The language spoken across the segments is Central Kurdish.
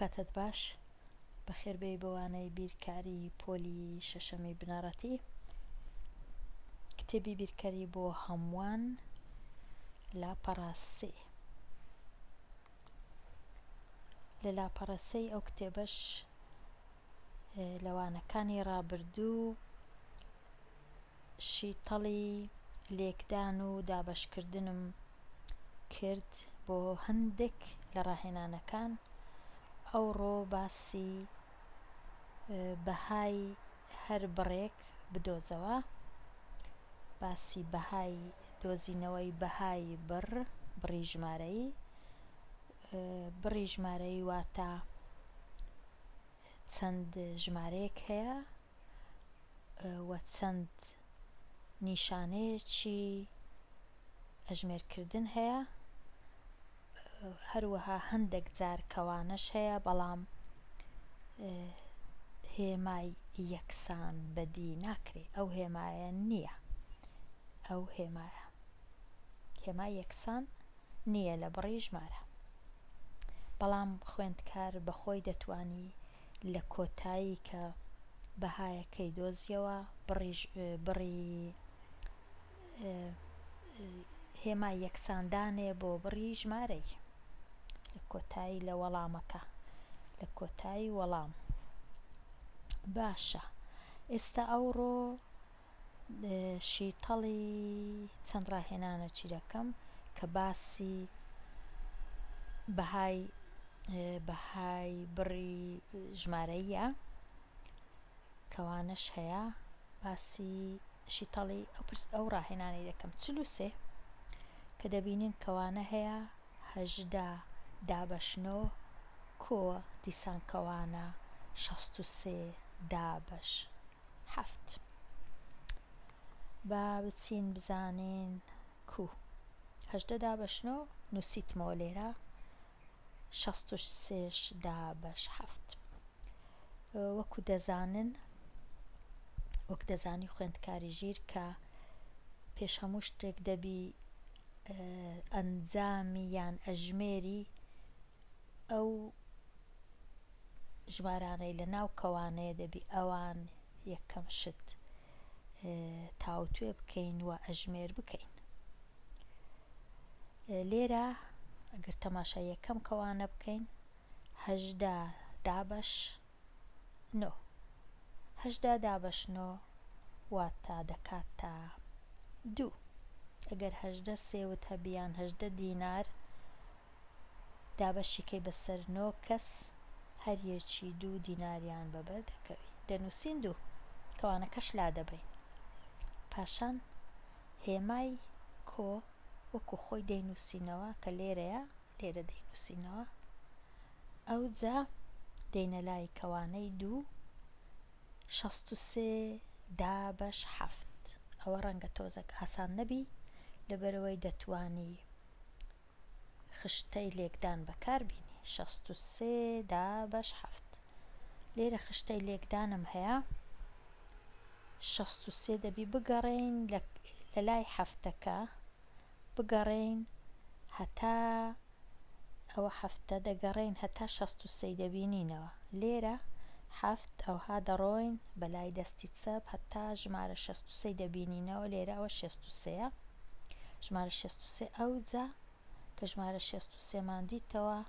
کاتت باش بەخێربێی بەوانەی بیرکاری پۆلی شەشەمی بنەڕەتی. کتێبی بیرکاری بۆ هەمووان لاپەڕاسێ. لە لاپەڕەسەی ئەو کتێبەش لەوانەکانی ڕابردوو شیتەڵی لێکدان و دابەشکردنم کرد بۆ هەندێک لە ڕاهێنانەکان. ئەوڕۆ باسی بەهای هەر بڕێک بدۆزەوە، باسی بەهای دۆزینەوەی بەهای بڕی ژمارەیی. بڕی ژمارەیی واتە چەند ژمارەیەک هەیە و چەند نیشانەیەکی ئەژمێرکردن هەیە. هەروەها هەندێک جار کەوانەش هەیە، بەڵام هێمای یەکسان بەدی ناکرێ. ئەو هێمایە نییە، ئەو هێمای یەکسان نییە لە بڕی ژمارە، بەڵام خوێندکار بەخۆی دەتوانی لە کۆتایی کە بەهایەکەی دۆزیەوە بڕی هێمای یەکساندانێ بۆ بڕی ژمارەی لە کۆتایی لە وەڵامەکە، لە کۆتایی وەڵام. باشە، ئێستا ئەوڕۆ شیتەڵی چەند ڕاهێنانێکی دەکەم کە باسی بەهای بڕی ژمارەییە. کەوانەش هەیە، باسی شیتەڵی ئەو ڕاهێنانەی دەکەم 43 کە دەبینین کەوانە هەیە 18 دابەشنەوە کۆوە دیسان کەوانە 63 دابەش 7. با بچین بزانین کو 18 دابەشنەوە نووسیتمەوە لێرە 63 دابەش 7. وەک دەزانی خوێندکاری ژیر کە پێش هەموو شتێک دەبی ئەنجامی یان ئەژمێری ئەو ژمارانەی لە ناو کەوانەیە دەبی ئەوان یەکەم شت تاوتوێ بکەین و ئەژمێر بکەین. لێرە ئەگەر تەماشای یەکەم کەوانە بکەین 18 دابەش 9. 18 دابەش 9 واتە دەکاتە 2. ئەگەر 18 سێوت هەبیان 18 دینار دابەشیکەی بەسەر 9 کەس هەر یەکی 2 دیناریان بەبەر دەکەوی، دەنووسین 2 کەوانەکەش لا دەبین. پاشان هێمای کۆ وەکو خۆی دەینووسینەوە کە لێرەیە، لێرە دەینووسینەوە. ئەو جا دەینە لای کەوانەی 2 63 دابەش 7. ئەوە ڕەنگە تۆزێک ئاسان نەبی لەبەرەوەی دەتوانی خشتەی لێکدان بەکاربینی. 63 دابەش 7. لێرە خشتەی لێکدانم هەیە 63 دەبی بگەڕین لە لای هەفتەکە، بگەڕین هەتا ئەوە هەفتە دەگەڕین هەتا 63 دەبینینەوە. لێرە 7 ئەوها دەڕۆین بەلای دەستی چەپ هەتا ژمارە 63 دەبینینەوە. لێرە ئەوە 63 ژمارە 63. ئەو جا کە ژمارە 63 مان دیتەوە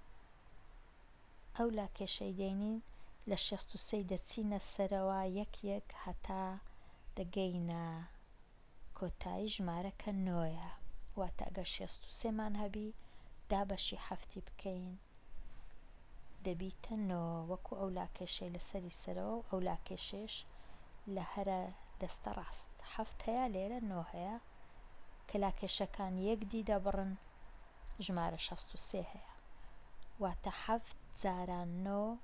ئەو لا کێشەی دێنین لە 63 دەچینە سەرەوە یەک یەک هەتا دەگەینە کۆتایی ژمارەکە 9ە. واتە ئەگەر 63 مان هەبی دابەشی 7 بکەین دەبیتە 9 وەکو ئەو لا کێشەی لەسەری سەرەوە و ئەو لا کێشێش لە هەرە دەستە ڕاست. 7 هەیە لێرە 9 هەیە کە لا کێشەکان یەک دی دەبڕن ژمارە 63 هەیە. واتە 7 جاران 9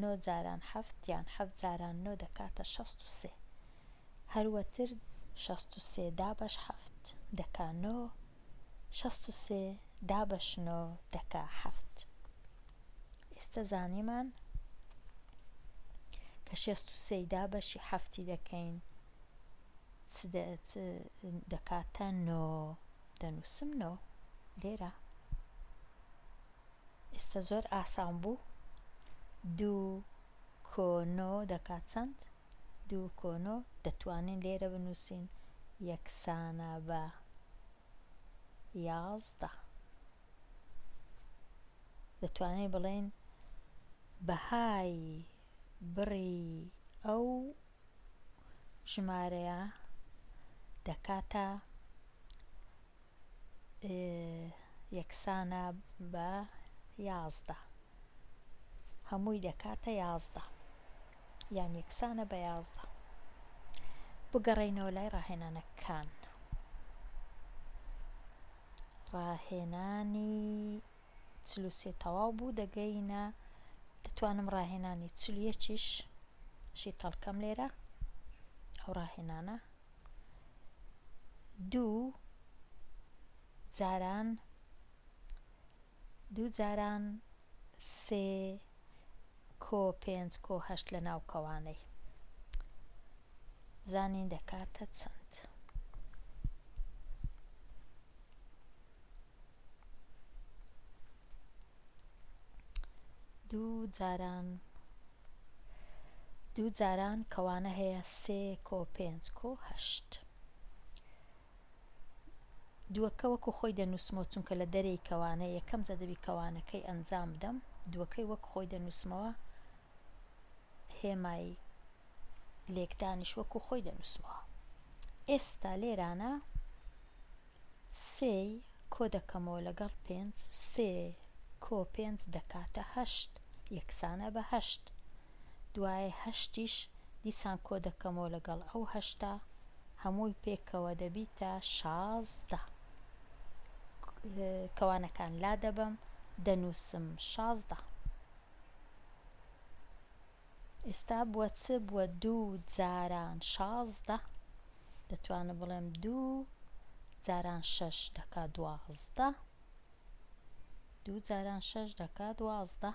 9 جاران 7 یان 7 جاران 9 دەکاتە 63. هەروەتر 63 دابەش 7 دەکا 9، 63 دابەش 9 دەکا 7. ئێستا زانیمان کە 63 دابەشی 7 دەکەین دەکاتە 9. دەنووسم 9 لێرە. ئێستا زۆر ئاسان بوو. 2 کۆنۆ دەکات چەند؟ 2 کۆنۆ دەتوانین لێرە بنووسین یەکسانە بە 11. دەتوانین بڵێن بەهای بڕی ئەو ژمارەیە دەکاتە یەکسانە بە 11. هەمووی دەکاتە 11 یان یەکسانە بە 11. بگەڕێینەوە لای ڕاهێنانەکان. ڕاهێنانی 43 تەواو بوو. دەگەینە دەتوانم ڕاهێنانی 41ش شی تەڵکەم لێرە. ئەو ڕاهێنانە 2 جاران 3 کۆ 5 کۆ 8 لە ناو کەوانەی زانین دەکاتە چەند؟ 2 جاران کەوانە هەیە 3 کۆ 5 کۆ 8. دووەکە وەکو خۆی دەنووسمەوە چونکە لە دەرەی کەوانە یەکەم جا دەبی کەوانەکەی ئەنجام بدەم. دووەکەی وەک خۆی دەنووسمەوە، هێمای لێکدانیش وەکو خۆی دەنووسمەوە. ئێستا لێرانە 3 کۆ دەکەمەوە لەگەڵ 5 3 کۆ 5 دەکاتە 8 یەکسانە بە 8. دوایە 8یش دیسان کۆ دەکەمەوە لەگەڵ ئەو 8 هەمووی پێکەوە دەبیتە 16. کەوانەکان لا دەبەم دەنووسم 16. ئێستا بووە چ؟ بووە 2 جاران 16. دەتوانم بڵێم 2 جاران 6 دەکات 12. 2 جاران 6 دەکات 12.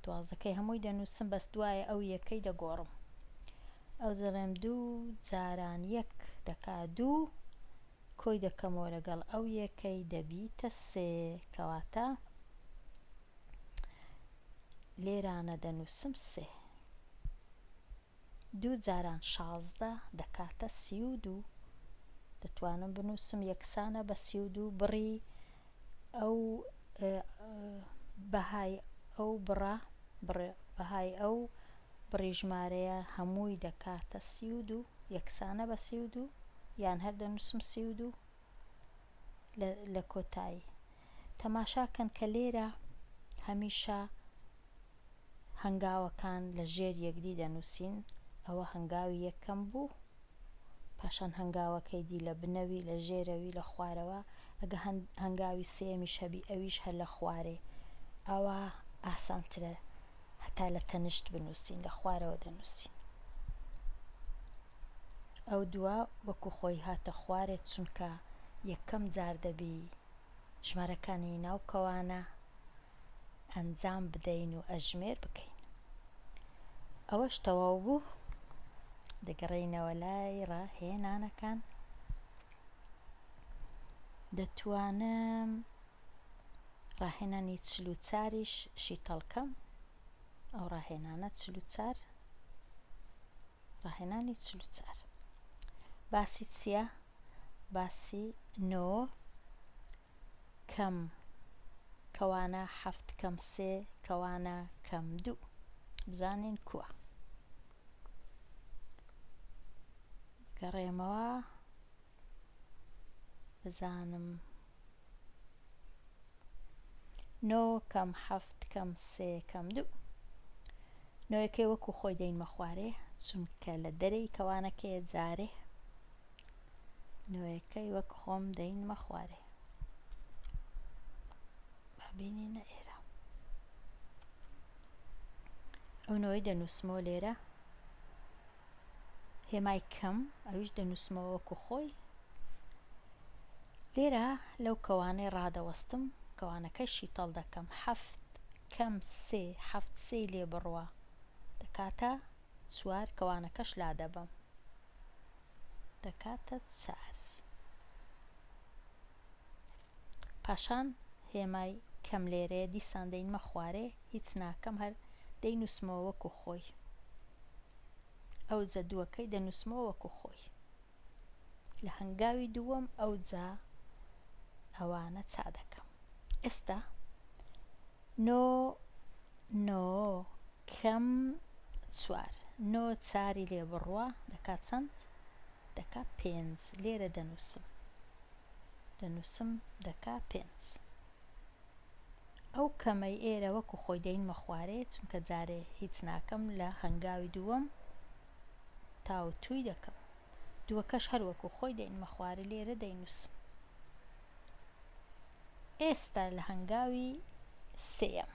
12کەی هەمووی دەنووسم، بەس دوایە ئەو یەکەی دەگۆڕم. ئەو دەڵێم 2 جاران 1 دەکات 2 کۆی دەکەمەوە لەگەڵ ئەو یەکەی دەبیتە 3 کەواتە لێرانە دەنووسم 3. 2 جاران 16 دەکاتە 32. دەتوانم بنووسم یەکسانە بە 32 بڕی ئەو بەهای ئەو بەهای ئەو بڕی ژمارەیە هەمووی دەکاتە 32 یەکسانە بە 32 یان هەر دەنووسم 32 لە کۆتایی. تەماشاکەن کە لێرە هەمیشە هەنگاوەکان لە ژێر یەکدی دەنووسین. ئەوە هەنگاوی یەکەم بوو، پاشان هەنگاوەکەی دی لە بنەوی لە ژێرەوی لە خوارەوە. ئەگە هەنگاوی سێمیش هەبی ئەویش هەر لە خوارێ. ئەوە ئاسانترە هەتا لە تەنشت بنووسین، لە خوارەوە دەنووسین. ئەو دووە وەکو خۆی هاتە خوارێت چونکە یەکەم جار دەبی ژمارەکانی ناو کەوانە ئەنجام بدەین و ئەژمێر بکەین. ئەوەش تەواو بوو. دەگەڕێینەوە لای ڕاهێنانەکان. دەتوانم ڕاهێنانی 44یش شی تەڵکەم. ئەو ڕاهێنانە 44 ڕاهێنانی 44 باسی چییە؟ باسی 9 کەم کەوانە 7 کەم 3 کەوانە کەم 2 بزانین کووە. گەڕێمەوە بزانم 9 کەم 7 کەم 3 کەم 2. نۆیەکەی وەکو خۆی دەینمە خوارێ چونکە لە دەرەی کەوانەکەیە جارێ. نۆیەکەی وەک خۆم دەینمە خوارێ. بابینینە ئێرە ئەو نۆی دەنووسمەوە لێرە. هێمای کەم ئەویش دەنووسمەوە وەکو خۆی. لێرە لەو کەوانەی ڕادەوەستم کەوانەکەشی تەڵ دەکەم. 7 کەم 3 7 3 لێ بڕوە دەکاتە 4 کەوانەکەش لا دەبەم دەکاتە 4. پاشان هێمای کەم لێرەیە دیسان دەینمە خوارێ هیچ ناکەم هەر دەینووسمەوە وەکو خۆی ئەو جە دووەکەی دەنووسمەوە وەکو خۆی لە هەنگاوی دووەم ئەو جا ئەوانە چا دەکەم ئێستا نۆ نۆ کەم چوار نۆ چاری لێ بڕوە دەکات چەند دەکا 5 لێرە دەنووسم دەکا 5 ئەو کەمەی ئێرە وەکو خۆی دەینمە خوارێ چونکە جارێ هیچ ناکەم لە هەنگاوی دووەم تاوتوی دەکەم دووەکەش هەر وەکو خۆی دەینمە خوارە لێرە دەینووسم ئێستا لە هەنگاوی سێەم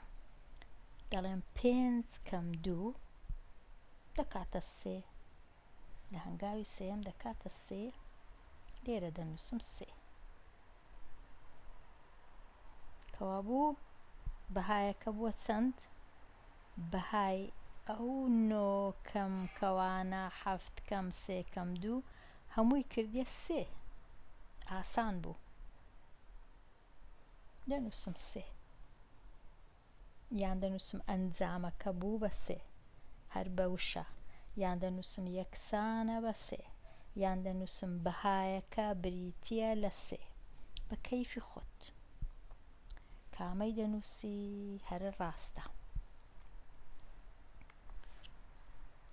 دەڵێم 5 کەم 2 دەکاتە 3 لە هەنگاوی سێەم دەکاتە 3 لێرە دەنووسم 3 کەوابوو بەهایەکە بووە چەند بەهای ئەو 9 کەم کەوانە 7 کەم 3 کەم 2 هەمووی کردیە 3 ئاسان بوو دەنووسم 3 یان دەنووسم ئەنجامەکە بوو بە 3 هەر بە وشە یان دەنووسم یەکسانە بە 3 یان دەنووسم بەهایەکە بریتیە لە 3 بە کەیفی خۆت کامەی دەنووسی هەرە ڕاستە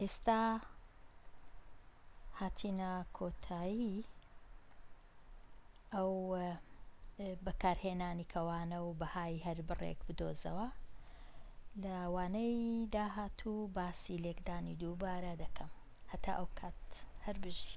ئێستا هاتینە کۆتایی ئەو بەکارهێنانی کەوانە و بەهای هەر بڕێک بدۆزەوە لە وانەی داهاتوو باسی لێکدانی دووبارە دەکەم هەتا ئەو کات هەر بژی